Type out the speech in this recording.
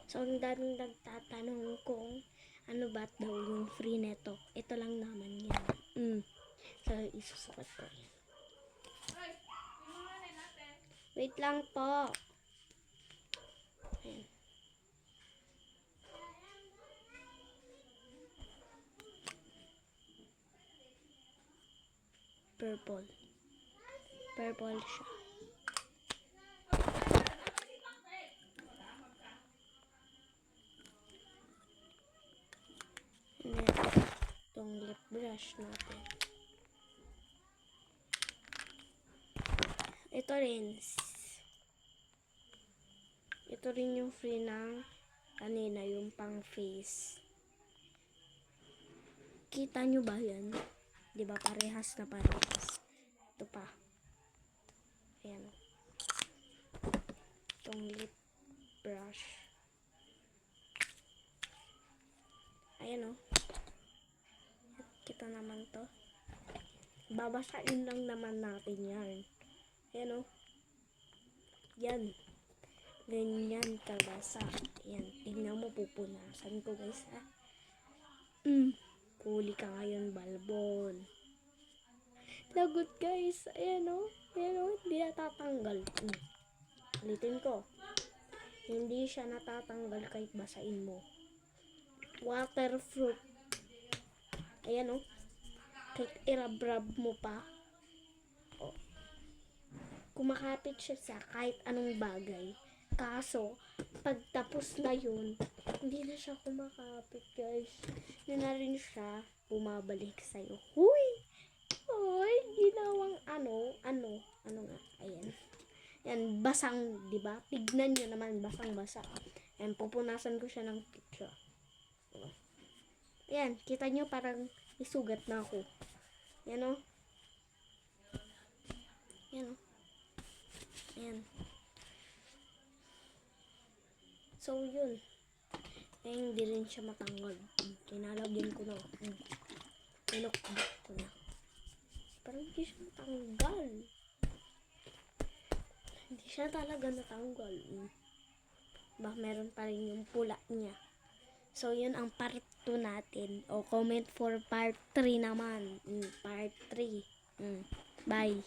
So, ang daming nagtatanong kung ano ba daw yung free neto. Ito lang naman yan. So, isusukat ko yan. Wait lang po. Ayan. Purple. Purple siya. Ayan. Itong lip brush natin. Ito rin. Ito rin yung free ng kanina, yung pang face. Kita nyo ba yan? Diba parehas na parehas? Ito pa. Ayan. Itong lip brush. Ayan o. Kita naman to. Babasain lang naman natin yan. Ayan o. Yan. Ganyan kabasa. Ayan. Tingnan mo, pupunasan ko guys ha. Huli ka ngayon, balbon. Lagot guys. Ayan o. Ayan o. Hindi natatanggal. Ulitin ko. Hindi siya natatanggal kahit basain mo. Waterproof. Ayan o. Kahit irabrab mo pa. O. Kumakapit siya sa kahit anong bagay. Kaso, pagtapos na yun, hindi na siya kumakapit guys. Yun na rin siya bumabalik sa'yo. Huy! Hoy! Ginawang ano nga. Ayan. Yan, basang, diba? Tignan nyo naman, basang-basa. Ayan, pupunasan ko siya ng picture. Ayan, kita nyo parang isugat na ako. Yan o. Yan o. Ayan. So, yun. Ayan, hindi rin siya matanggal. Kinalagyan ko na. Pinukbuk ko na. Parang hindi siya matanggal. Hindi siya talaga natanggal. Meron pa rin yung pula niya. So, yun ang part 2 natin. O, comment for part 3 naman. Part 3. Bye.